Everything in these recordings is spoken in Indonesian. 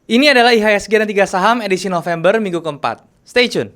Ini adalah IHSG dan 3 saham edisi November minggu keempat. Stay tune.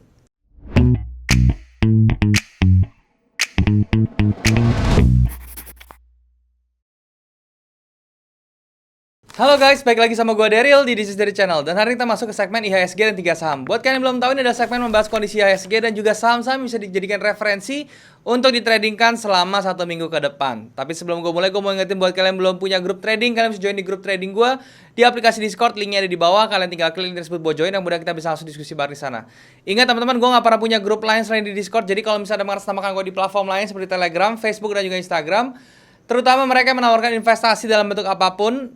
Halo guys, balik lagi sama gue Daryl di This is Daryl Channel. Dan hari ini kita masuk ke segmen IHSG dan 3 saham. Buat kalian yang belum tahu, ini adalah segmen membahas kondisi IHSG dan juga saham-saham bisa dijadikan referensi untuk ditradingkan selama 1 minggu ke depan. Tapi sebelum gue mulai, gue mau ingetin buat kalian yang belum punya grup trading, kalian bisa join di grup trading gue di aplikasi Discord, linknya ada di bawah. Kalian tinggal klik link tersebut buat join, yang mudah kita bisa langsung diskusi bareng di sana. Ingat teman-teman, gue gak pernah punya grup lain selain di Discord. Jadi kalau misalnya ada mengatasnamakan gue di platform lain seperti Telegram, Facebook, dan juga Instagram, terutama mereka yang menawarkan investasi dalam bentuk apapun,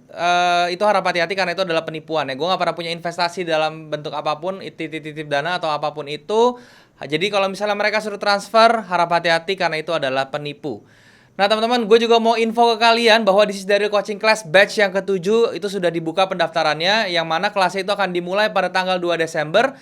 itu harap hati-hati karena itu adalah penipuan ya. Gue gak pernah punya investasi dalam bentuk apapun, titip dana atau apapun itu. Jadi kalau misalnya mereka suruh transfer, harap hati-hati karena itu adalah penipu. Nah teman-teman, gue juga mau info ke kalian bahwa This is Daryl Coaching Class batch yang ke-7 itu sudah dibuka pendaftarannya, yang mana kelasnya itu akan dimulai pada tanggal 2 Desember.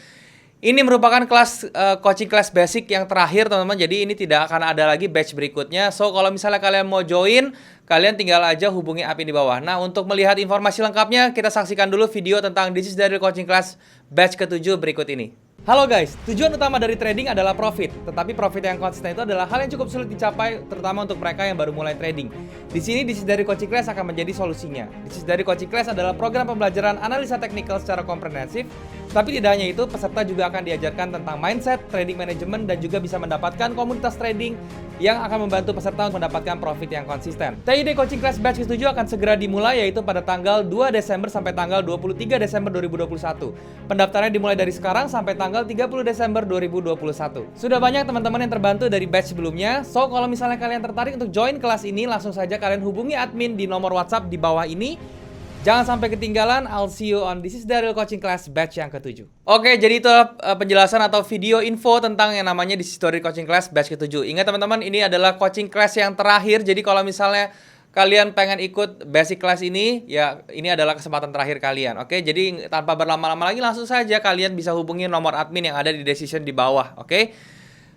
Ini merupakan kelas coaching class basic yang terakhir teman-teman. Jadi ini tidak akan ada lagi batch berikutnya. So kalau misalnya kalian mau join, kalian tinggal aja hubungi admin di bawah. Nah untuk melihat informasi lengkapnya, kita saksikan dulu video tentang This is Daryl Coaching Class batch ke-7 berikut ini. Halo guys, tujuan utama dari trading adalah profit. Tetapi profit yang konsisten itu adalah hal yang cukup sulit dicapai, terutama untuk mereka yang baru mulai trading. Di sini This is Daryl Coaching Class akan menjadi solusinya. This is Daryl Coaching Class adalah program pembelajaran analisa teknikal secara komprehensif. Tapi tidak hanya itu, peserta juga akan diajarkan tentang mindset, trading management, dan juga bisa mendapatkan komunitas trading yang akan membantu peserta untuk mendapatkan profit yang konsisten. TID Coaching Class Batch ke-7 akan segera dimulai, yaitu pada tanggal 2 Desember sampai tanggal 23 Desember 2021. Pendaftarannya dimulai dari sekarang sampai tanggal 30 Desember 2021. Sudah banyak teman-teman yang terbantu dari batch sebelumnya, so kalau misalnya kalian tertarik untuk join kelas ini, langsung saja kalian hubungi admin di nomor WhatsApp di bawah ini. Jangan sampai ketinggalan. I'll see you on This is Daryl Coaching Class batch yang ke-7. Oke, jadi itu penjelasan atau video info tentang yang namanya This is Daryl Coaching Class batch ke-7. Ingat teman-teman, ini adalah coaching class yang terakhir. Jadi kalau misalnya kalian pengen ikut basic class ini, ya ini adalah kesempatan terakhir kalian. Oke, jadi tanpa berlama-lama lagi, langsung saja kalian bisa hubungi nomor admin yang ada di description di bawah. Oke.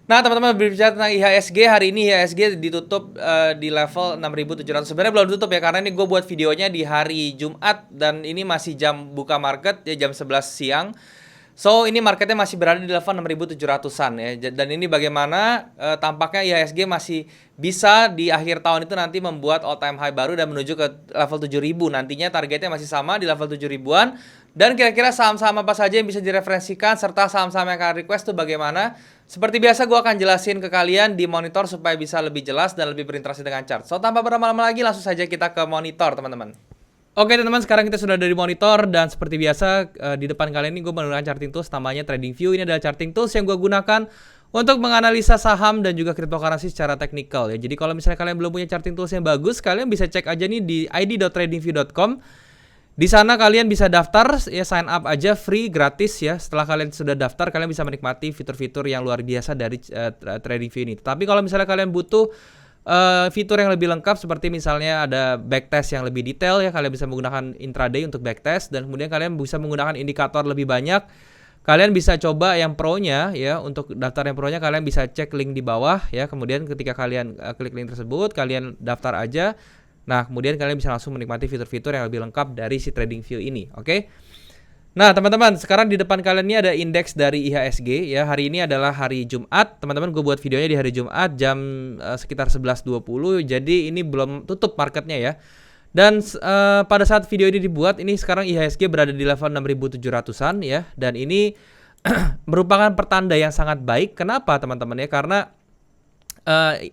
Nah teman-teman, berbicara tentang IHSG, hari ini IHSG ditutup di level 6.700. Sebenarnya belum tutup ya, karena ini gue buat videonya di hari Jumat dan ini masih jam buka market ya, jam 11 siang. So ini marketnya masih berada di level 6.700an ya. Dan ini bagaimana tampaknya IHSG masih bisa di akhir tahun itu nanti membuat all time high baru dan menuju ke level 7.000. Nantinya targetnya masih sama di level 7.000-an. Dan kira-kira saham-saham apa saja yang bisa direferensikan serta saham-saham yang akan request itu bagaimana. Seperti biasa gue akan jelasin ke kalian di monitor supaya bisa lebih jelas dan lebih berinteraksi dengan chart. So tanpa berlama-lama lagi, langsung saja kita ke monitor teman-teman. Oke teman-teman, sekarang kita sudah ada di monitor dan seperti biasa di depan kalian ini gue menggunakan charting tools namanya TradingView. Ini adalah charting tools yang gue gunakan untuk menganalisa saham dan juga cryptocurrency secara teknikal ya. Jadi kalau misalnya kalian belum punya charting tools yang bagus, kalian bisa cek aja nih di id.tradingview.com. Di sana kalian bisa daftar ya, sign up aja free gratis ya. Setelah kalian sudah daftar, kalian bisa menikmati fitur-fitur yang luar biasa dari TradingView ini. Tapi kalau misalnya kalian butuh fitur yang lebih lengkap seperti misalnya ada backtest yang lebih detail ya, kalian bisa menggunakan intraday untuk backtest dan kemudian kalian bisa menggunakan indikator lebih banyak. Kalian bisa coba yang pro-nya ya. Untuk daftar yang pro-nya kalian bisa cek link di bawah ya. Kemudian ketika kalian klik link tersebut, kalian daftar aja. Nah, kemudian kalian bisa langsung menikmati fitur-fitur yang lebih lengkap dari si TradingView ini, oke? Nah, teman-teman, sekarang di depan kalian ini ada indeks dari IHSG ya. Hari ini adalah hari Jumat. Teman-teman, gue buat videonya di hari Jumat jam sekitar 11.20. Jadi ini belum tutup marketnya ya. Dan pada saat video ini dibuat, ini sekarang IHSG berada di level 6.700-an ya. Dan ini merupakan pertanda yang sangat baik. Kenapa, teman-teman ya? Karena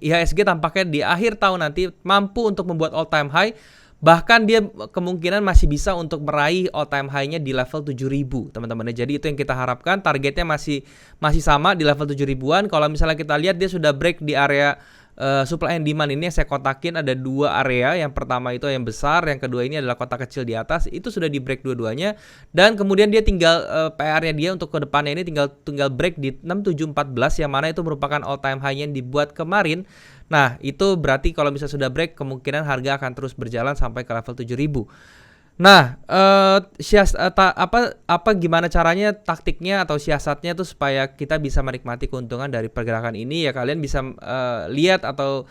IHSG tampaknya di akhir tahun nanti mampu untuk membuat all time high, bahkan dia kemungkinan masih bisa untuk meraih all time high-nya di level 7.000 teman-teman. Jadi itu yang kita harapkan, targetnya masih sama di level 7.000-an. Kalau misalnya kita lihat dia sudah break di area supply and demand ini yang saya kotakin ada dua area. Yang pertama itu yang besar, yang kedua ini adalah kotak kecil di atas. Itu sudah di break dua-duanya dan kemudian dia tinggal PR-nya dia untuk ke depannya ini tinggal break di 6714 yang mana itu merupakan all time high yang dibuat kemarin. Nah, itu berarti kalau misalnya sudah break kemungkinan harga akan terus berjalan sampai ke level 7.000. Nah, gimana caranya, taktiknya atau siasatnya tuh supaya kita bisa menikmati keuntungan dari pergerakan ini ya. Kalian bisa lihat atau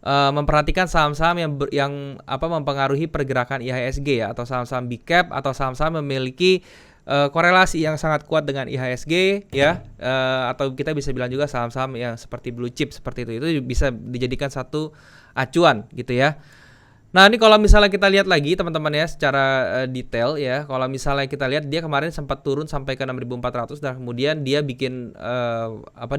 memperhatikan saham-saham yang mempengaruhi pergerakan IHSG ya, atau saham-saham big cap atau saham-saham memiliki korelasi yang sangat kuat dengan IHSG ya, atau kita bisa bilang juga saham-saham yang seperti blue chip seperti itu bisa dijadikan satu acuan gitu ya. Nah, ini kalau misalnya kita lihat lagi teman-teman ya secara detail ya. Kalau misalnya kita lihat dia kemarin sempat turun sampai ke 6.400 dan kemudian dia bikin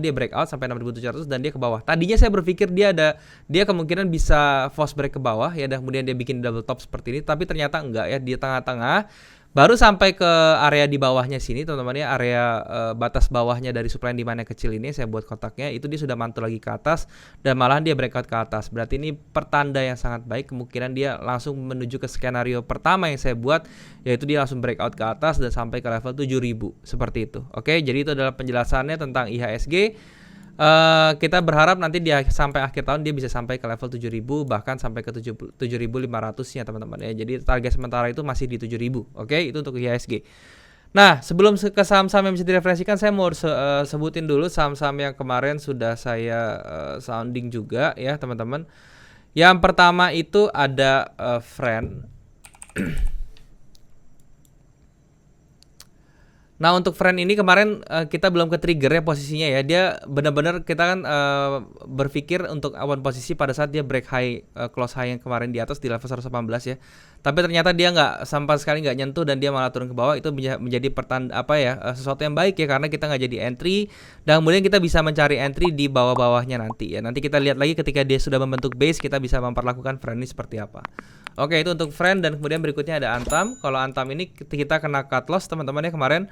dia breakout sampai 6.700 dan dia ke bawah. Tadinya saya berpikir dia kemungkinan bisa false break ke bawah ya, dan kemudian dia bikin double top seperti ini, tapi ternyata enggak ya, di tengah-tengah baru sampai ke area di bawahnya sini teman-teman ya, area batas bawahnya dari supply and demand yang kecil ini saya buat kotaknya, itu dia sudah mantul lagi ke atas dan malahan dia breakout ke atas. Berarti ini pertanda yang sangat baik, kemungkinan dia langsung menuju ke skenario pertama yang saya buat, yaitu dia langsung breakout ke atas dan sampai ke level 7.000 seperti itu. Oke, jadi itu adalah penjelasannya tentang IHSG. Kita berharap nanti dia sampai akhir tahun dia bisa sampai ke level 7.000 bahkan sampai ke 7.500-nya teman-teman ya. Jadi target sementara itu masih di 7.000. Oke, itu untuk IHSG. Nah, sebelum ke saham-saham yang bisa direferensikan, saya mau sebutin dulu saham-saham yang kemarin sudah saya sounding juga ya, teman-teman. Yang pertama itu ada Friend. Nah, untuk Friend ini kemarin kita belum ke trigger ya posisinya ya. Dia benar-benar kita kan berpikir untuk awan posisi pada saat dia break high, close high yang kemarin di atas di level 118 ya. Tapi ternyata dia sama sekali nggak nyentuh dan dia malah turun ke bawah. Itu menjadi pertanda sesuatu yang baik ya, karena kita nggak jadi entry dan kemudian kita bisa mencari entry di bawah-bawahnya nanti ya. Nanti kita lihat lagi ketika dia sudah membentuk base, kita bisa memperlakukan Friend ini seperti apa. Oke, itu untuk Friend. Dan kemudian berikutnya ada Antam. Kalau Antam ini kita kena cut loss teman-teman ya kemarin.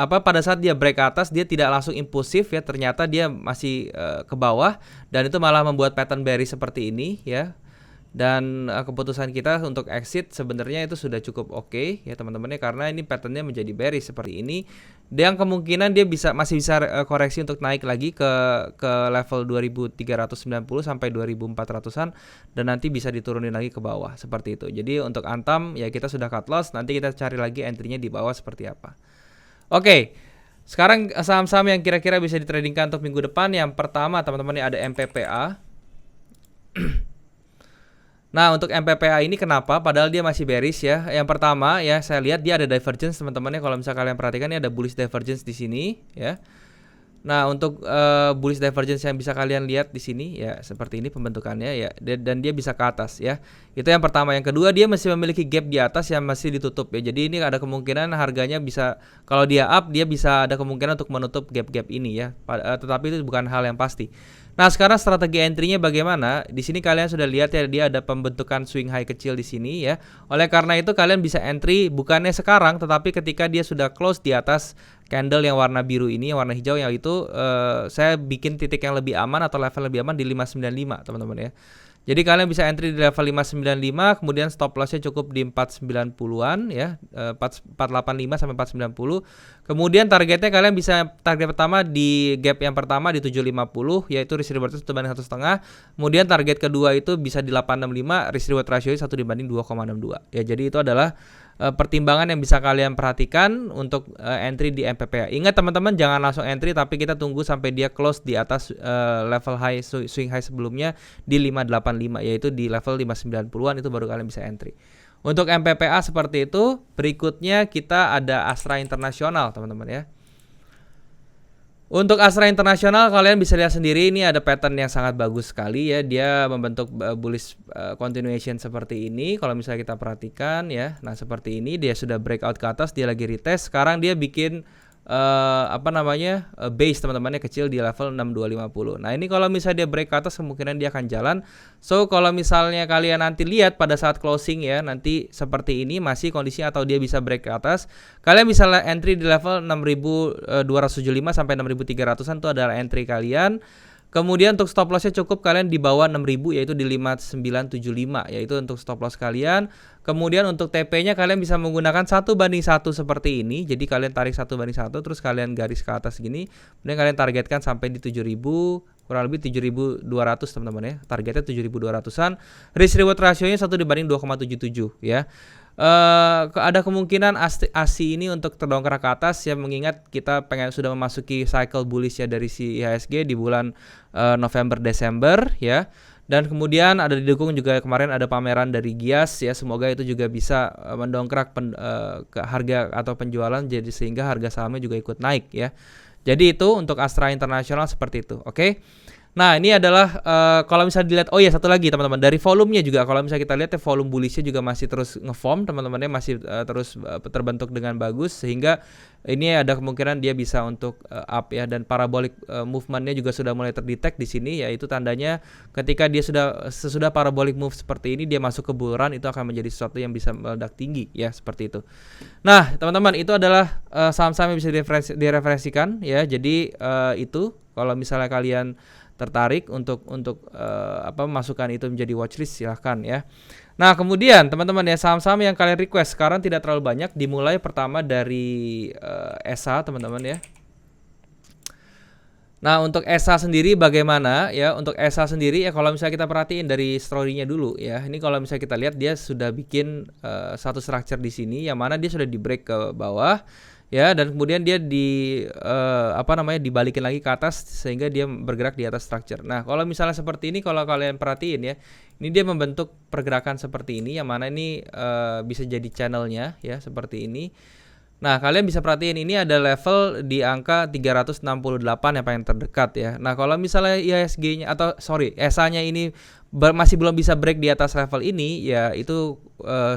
Pada saat dia break ke atas dia tidak langsung impulsif ya, ternyata dia masih ke bawah dan itu malah membuat pattern bearish seperti ini ya. Dan keputusan kita untuk exit sebenarnya itu sudah cukup oke ya teman-teman ya, karena ini patternnya menjadi bearish seperti ini. Dan kemungkinan dia masih bisa koreksi untuk naik lagi ke level 2390 sampai 2400-an dan nanti bisa diturunin lagi ke bawah seperti itu. Jadi untuk Antam ya kita sudah cut loss, nanti kita cari lagi entry-nya di bawah seperti apa. Oke. Sekarang saham-saham yang kira-kira bisa ditradingkan untuk minggu depan. Yang pertama teman-teman ini ada MPPA. Nah, untuk MPPA ini kenapa? Padahal dia masih bearish ya. Yang pertama ya, saya lihat dia ada divergence teman-teman ya. Kalau misalnya kalian perhatikan ini ada bullish divergence di sini ya. Nah, untuk bullish divergence yang bisa kalian lihat di sini ya, seperti ini pembentukannya ya, dan dia bisa ke atas ya. Itu yang pertama. Yang kedua, dia masih memiliki gap di atas yang masih ditutup ya. Jadi ini ada kemungkinan harganya bisa, kalau dia up, dia bisa ada kemungkinan untuk menutup gap-gap ini ya. Tetapi itu bukan hal yang pasti. Nah, sekarang strategi entry-nya bagaimana? Di sini kalian sudah lihat ya, dia ada pembentukan swing high kecil di sini ya. Oleh karena itu kalian bisa entry bukannya sekarang, tetapi ketika dia sudah close di atas candle yang warna biru ini, yang warna hijau, yang itu saya bikin titik yang lebih aman atau level lebih aman di 595 teman-teman ya. Jadi kalian bisa entry di level 595, kemudian stop loss-nya cukup di 490-an ya, 485 sampai 490. Kemudian targetnya kalian bisa target pertama di gap yang pertama di 750 yaitu risk reward 1/1,5. Kemudian target kedua itu bisa di 865, risk reward ratio 1 dibanding 2,62. Ya, jadi itu adalah pertimbangan yang bisa kalian perhatikan untuk entry di MPPA. Ingat teman-teman, jangan langsung entry, tapi kita tunggu sampai dia close di atas level high, swing high sebelumnya di 585, yaitu di level 590-an, itu baru kalian bisa entry. Untuk MPPA seperti itu. Berikutnya kita ada Astra Internasional teman-teman ya. Untuk Astra Internasional kalian bisa lihat sendiri, ini ada pattern yang sangat bagus sekali ya. Dia membentuk bullish continuation seperti ini. Kalau misalnya kita perhatikan ya, nah seperti ini dia sudah breakout ke atas, dia lagi retest. Sekarang dia bikin base teman-temannya kecil di level 6250. Nah, ini kalau misalnya dia break ke atas kemungkinan dia akan jalan. So, kalau misalnya kalian nanti lihat pada saat closing ya, nanti seperti ini masih kondisi atau dia bisa break ke atas, kalian bisa entry di level 6275 sampai 6300-an, itu adalah entry kalian. Kemudian untuk stop loss-nya cukup kalian di bawah 6000 yaitu di 5975, yaitu untuk stop loss kalian. Kemudian untuk TP-nya kalian bisa menggunakan 1:1 seperti ini. Jadi kalian tarik 1:1 terus kalian garis ke atas gini. Kemudian kalian targetkan sampai di 7000, kurang lebih 7200 teman-teman ya. Targetnya 7200-an. Risk reward ratio-nya 1 dibanding 2,77 ya. ada kemungkinan ASI ini untuk terdongkrak ke atas ya, mengingat kita sudah memasuki cycle bullish ya dari si IHSG di bulan November Desember ya. Dan kemudian ada didukung juga kemarin ada pameran dari Gias ya, semoga itu juga bisa mendongkrak ke harga atau penjualan, jadi sehingga harga sahamnya juga ikut naik ya. Jadi itu untuk Astra International seperti itu, oke? Nah ini adalah kalau misalnya dilihat, oh ya satu lagi teman-teman, dari volumenya juga kalau misalnya kita lihat ya, volume bullishnya juga masih terus ngeform teman-temannya, masih terus terbentuk dengan bagus, sehingga ini ada kemungkinan dia bisa untuk up ya, dan parabolic movementnya juga sudah mulai terdetek di sini, yaitu tandanya ketika dia sesudah parabolic move seperti ini dia masuk ke bull run, itu akan menjadi sesuatu yang bisa meledak tinggi ya, seperti itu. Nah teman-teman, itu adalah saham-saham yang bisa direferensikan ya. Jadi itu kalau misalnya kalian tertarik untuk masukkan itu menjadi watchlist, silahkan ya. Nah kemudian teman-teman ya, saham-saham yang kalian request sekarang tidak terlalu banyak, dimulai pertama dari ESA teman-teman ya. Nah untuk ESA sendiri bagaimana ya? Untuk ESA sendiri ya, kalau misalnya kita perhatiin dari story-nya dulu ya, ini kalau misalnya kita lihat dia sudah bikin satu structure di sini, yang mana dia sudah di break ke bawah ya, dan kemudian dia dibalikin lagi ke atas sehingga dia bergerak di atas structure. Nah kalau misalnya seperti ini, kalau kalian perhatiin ya, ini dia membentuk pergerakan seperti ini, yang mana ini bisa jadi channelnya ya, seperti ini. Nah kalian bisa perhatiin ini ada level di angka 368 yang paling terdekat ya. Nah kalau misalnya IHSG-nya atau ESA-nya ini masih belum bisa break di atas level ini ya, itu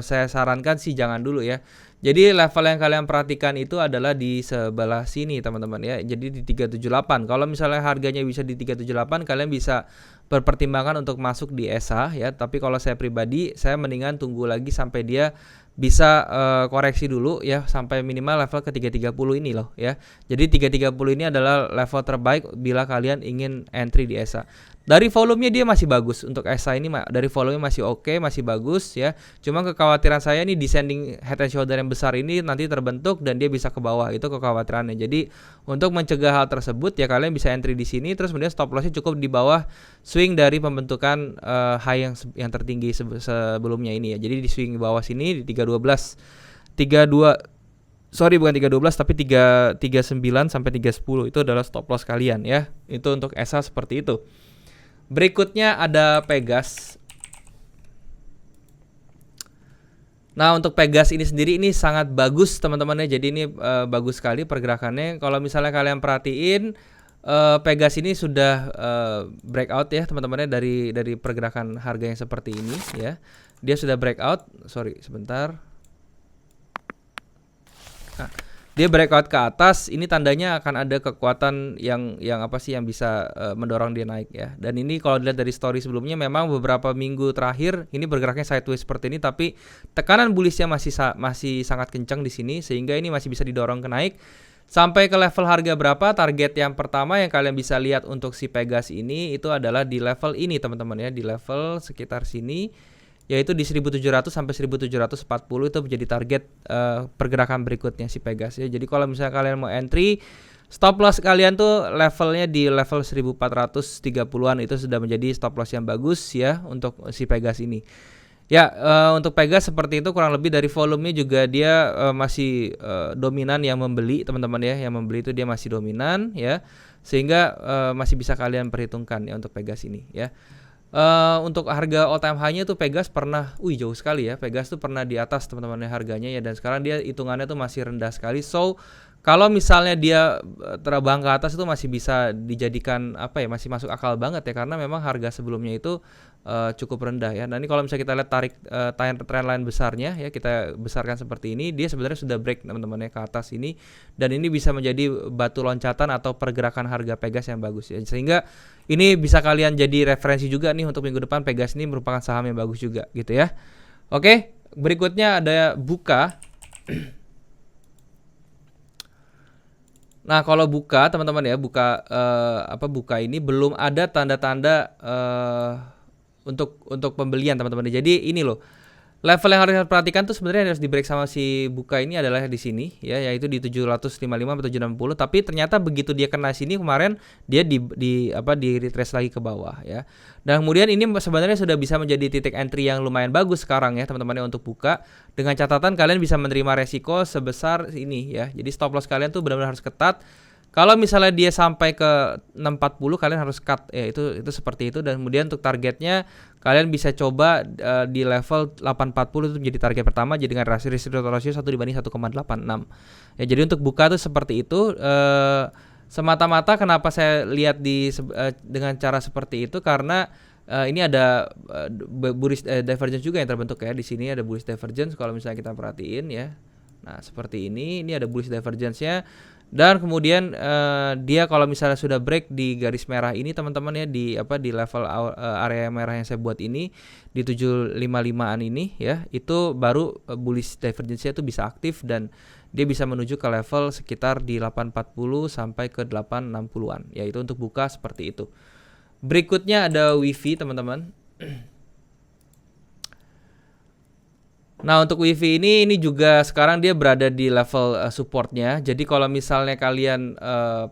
saya sarankan sih jangan dulu ya. Jadi level yang kalian perhatikan itu adalah di sebelah sini teman-teman ya. Jadi di 378. Kalau misalnya harganya bisa di 378, kalian bisa berpertimbangan untuk masuk di ESA ya. Tapi kalau saya pribadi, saya mendingan tunggu lagi sampai dia bisa koreksi dulu ya, sampai minimal level ke 330 ini loh ya. Jadi 330 ini adalah level terbaik bila kalian ingin entry di ESA. Dari volumenya dia masih bagus, untuk ESA ini dari volumenya masih oke, masih bagus ya. Cuma kekhawatiran saya ini descending head and shoulder yang besar ini nanti terbentuk dan dia bisa ke bawah, itu kekhawatirannya. Jadi untuk mencegah hal tersebut ya, kalian bisa entry di sini, terus kemudian stop lossnya cukup di bawah swing dari pembentukan high yang tertinggi sebelumnya ini ya. Jadi di swing bawah sini di 312 bukan 312 tapi 339 sampai 310 itu adalah stop loss kalian ya. Itu untuk ESA seperti itu. Berikutnya ada Pegas. Nah untuk Pegas ini sendiri ini sangat bagus teman-teman ya. Jadi ini bagus sekali pergerakannya. Kalau misalnya kalian perhatiin, Pegas ini sudah breakout ya teman-temannya, dari pergerakan harga yang seperti ini ya. Dia sudah breakout. Sebentar. Nah, dia breakout ke atas, ini tandanya akan ada kekuatan yang bisa mendorong dia naik ya. Dan ini kalau dilihat dari story sebelumnya, memang beberapa minggu terakhir ini bergeraknya sideways seperti ini, tapi tekanan bullishnya masih sangat kencang di sini, sehingga ini masih bisa didorong ke naik sampai ke level harga berapa. Target yang pertama yang kalian bisa lihat untuk si Pegas ini itu adalah di level ini teman-teman ya, di level sekitar sini, yaitu di 1700 sampai 1740 itu menjadi target pergerakan berikutnya si Pegas ya. Jadi kalau misalnya kalian mau entry, stop loss kalian tuh levelnya di level 1430-an, itu sudah menjadi stop loss yang bagus ya untuk si Pegas ini. Ya, untuk Pegas seperti itu kurang lebih. Dari volumenya juga dia masih dominan yang membeli teman-teman ya. Yang membeli itu dia masih dominan ya. Sehingga masih bisa kalian perhitungkan ya untuk Pegas ini ya. Untuk harga all time high-nya tuh Pegas pernah jauh sekali ya. Pegas tuh pernah di atas teman-teman harganya ya, dan sekarang dia hitungannya tuh masih rendah sekali. So kalau misalnya dia terbang ke atas itu masih bisa dijadikan masih masuk akal banget ya, karena memang harga sebelumnya itu cukup rendah ya. Nah ini kalau misalnya kita lihat trendline besarnya ya, kita besarkan seperti ini, dia sebenarnya sudah break teman-teman ke atas ini, dan ini bisa menjadi batu loncatan atau pergerakan harga Pegas yang bagus ya. Sehingga ini bisa kalian jadi referensi juga nih untuk minggu depan. Pegas ini merupakan saham yang bagus juga gitu ya. Oke, berikutnya ada Buka. Nah kalau Buka teman-teman ya, Buka ini belum ada tanda-tanda untuk pembelian teman-teman. Jadi ini loh, Level yang harus perhatikan tuh sebenarnya harus di break sama si buka ini adalah di sini ya, yaitu di 755 atau 760, tapi ternyata begitu dia kena sini kemarin dia di retrace lagi ke bawah ya. Dan kemudian ini sebenarnya sudah bisa menjadi titik entry yang lumayan bagus sekarang ya teman-teman untuk buka, dengan catatan kalian bisa menerima resiko sebesar ini ya. Jadi stop loss kalian tuh benar-benar harus ketat. Kalau misalnya dia sampai ke 640 kalian harus cut ya, itu seperti itu. Dan kemudian untuk targetnya kalian bisa coba di level 840 itu menjadi target pertama, jadi dengan rasio 1 dibanding 1,86 ya. Jadi untuk buka tuh seperti itu. Semata-mata kenapa saya lihat dengan cara seperti itu karena ini ada bullish divergence juga yang terbentuk ya. Di sini ada bullish divergence kalau misalnya kita perhatiin ya. Nah, seperti ini ada bullish divergence-nya. Dan kemudian dia kalau misalnya sudah break di garis merah ini teman-teman ya, di level area merah yang saya buat ini di 755-an ini ya, itu baru bullish divergence-nya itu bisa aktif dan dia bisa menuju ke level sekitar di 840 sampai ke 860-an. Ya, itu untuk buka seperti itu. Berikutnya ada WiFi teman-teman. Nah, untuk WiFi ini juga sekarang dia berada di level supportnya. Jadi kalau misalnya kalian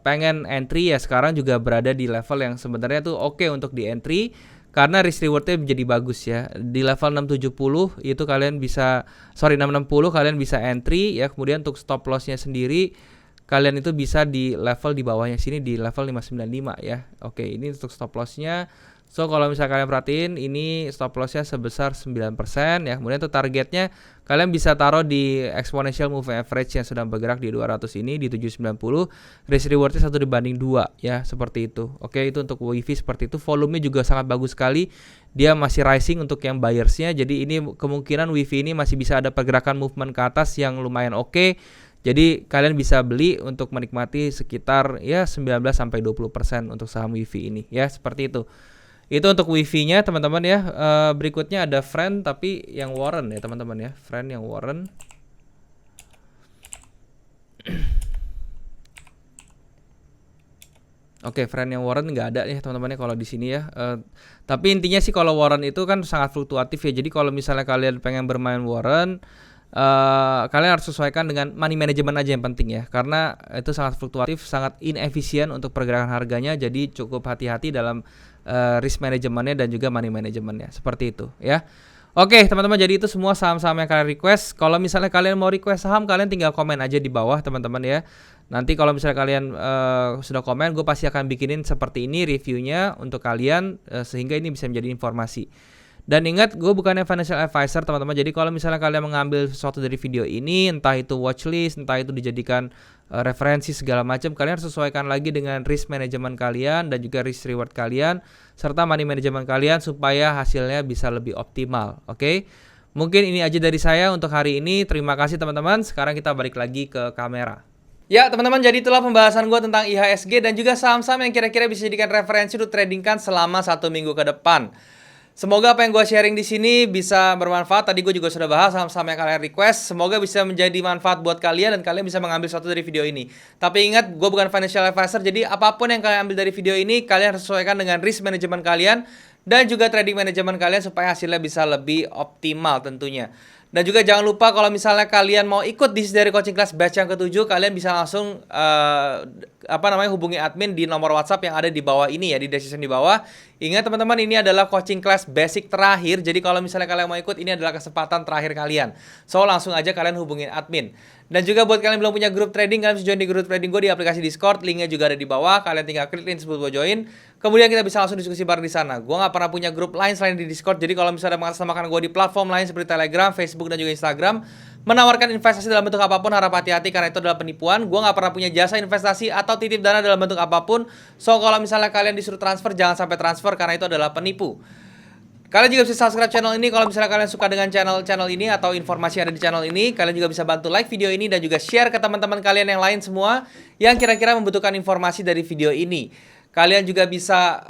pengen entry ya, sekarang juga berada di level yang sebenarnya tuh oke untuk di entry karena risk rewardnya menjadi bagus ya. Di level 670 itu kalian bisa 660 kalian bisa entry ya. Kemudian untuk stop lossnya sendiri kalian itu bisa di level di bawahnya sini di level 595 ya. Oke, ini untuk stop lossnya. So kalau misalnya kalian perhatiin ini stop lossnya sebesar 9% ya. Kemudian untuk targetnya kalian bisa taruh di exponential moving average yang sedang bergerak di 200 ini di 790. Risk rewardnya 1 dibanding 2 ya, seperti itu. Oke, itu untuk WiFi seperti itu. Volumenya juga sangat bagus sekali. Dia masih rising untuk yang buyersnya. Jadi ini kemungkinan WiFi ini masih bisa ada pergerakan movement ke atas yang lumayan oke. Jadi kalian bisa beli untuk menikmati sekitar ya 19-20% untuk saham WiFi ini ya, seperti itu. Itu untuk WiFi-nya teman-teman ya. Berikutnya ada Friend tapi yang Warren ya teman-teman ya. Friend yang Warren. Oke, Friend yang Warren nggak ada ya teman-teman ya kalau di sini ya. Tapi intinya sih kalau Warren itu kan sangat fluktuatif ya. Jadi kalau misalnya kalian pengen bermain Warren, kalian harus sesuaikan dengan money management aja yang penting ya, karena itu sangat fluktuatif, sangat inefisien untuk pergerakan harganya. Jadi cukup hati-hati dalam risk manajemennya dan juga money manajemennya, seperti itu ya. Oke teman-teman, jadi itu semua saham-saham yang kalian request. Kalau misalnya kalian mau request saham, kalian tinggal komen aja di bawah teman-teman ya. Nanti kalau misalnya kalian sudah komen, gue pasti akan bikinin seperti ini reviewnya untuk kalian, sehingga ini bisa menjadi informasi. Dan ingat, gue bukannya financial advisor teman-teman. Jadi kalau misalnya kalian mengambil sesuatu dari video ini, entah itu watchlist, entah itu dijadikan referensi segala macam, kalian harus sesuaikan lagi dengan risk management kalian dan juga risk reward kalian serta money management kalian supaya hasilnya bisa lebih optimal. Oke? Mungkin ini aja dari saya untuk hari ini. Terima kasih teman-teman. Sekarang kita balik lagi ke kamera. Ya teman-teman, jadi itulah pembahasan gue tentang IHSG dan juga saham-saham yang kira-kira bisa dijadikan referensi untuk tradingkan selama 1 minggu ke depan. Semoga apa yang gue sharing di sini bisa bermanfaat. Tadi gue juga sudah bahas saham-saham yang kalian request. Semoga bisa menjadi manfaat buat kalian dan kalian bisa mengambil sesuatu dari video ini. Tapi ingat, gue bukan financial advisor. Jadi apapun yang kalian ambil dari video ini, kalian harus sesuaikan dengan risk management kalian dan juga trading management kalian supaya hasilnya bisa lebih optimal tentunya. Dan juga jangan lupa kalau misalnya kalian mau ikut di dari coaching class batch yang ke-7, kalian bisa langsung hubungi admin di nomor WhatsApp yang ada di bawah ini ya, di description di bawah. Ingat teman-teman, ini adalah coaching class basic terakhir. Jadi kalau misalnya kalian mau ikut, ini adalah kesempatan terakhir kalian. So langsung aja kalian hubungin admin. Dan juga buat kalian yang belum punya grup trading, kalian bisa join di grup trading gue di aplikasi Discord. Linknya juga ada di bawah. Kalian tinggal klik link sebelum gue join. Kemudian kita bisa langsung diskusi bareng di sana. Gue nggak pernah punya grup lain selain di Discord. Jadi kalau misalnya mengatasnamakan gue di platform lain seperti Telegram, Facebook, dan juga Instagram, menawarkan investasi dalam bentuk apapun, harap hati-hati karena itu adalah penipuan. Gue nggak pernah punya jasa investasi atau titip dana dalam bentuk apapun. So kalau misalnya kalian disuruh transfer, jangan sampai transfer karena itu adalah penipu. Kalian juga bisa subscribe channel ini kalau misalnya kalian suka dengan channel ini atau informasi yang ada di channel ini. Kalian juga bisa bantu like video ini dan juga share ke teman-teman kalian yang lain semua yang kira-kira membutuhkan informasi dari video ini. Kalian juga bisa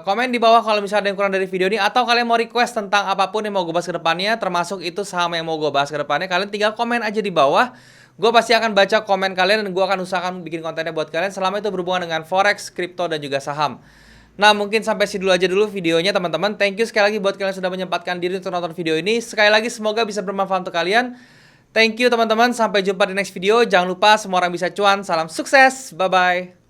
komen di bawah kalau misalnya ada yang kurang dari video ini, atau kalian mau request tentang apapun yang mau gue bahas ke depannya, termasuk itu saham yang mau gue bahas ke depannya. Kalian tinggal komen aja di bawah. Gue pasti akan baca komen kalian dan gue akan usahakan bikin kontennya buat kalian selama itu berhubungan dengan forex, kripto, dan juga saham. Nah, mungkin sampai sini dulu aja dulu videonya teman-teman. Thank you sekali lagi buat kalian yang sudah menyempatkan diri untuk nonton video ini. Sekali lagi semoga bisa bermanfaat untuk kalian. Thank you teman-teman, sampai jumpa di next video. Jangan lupa semua orang bisa cuan. Salam sukses, bye-bye.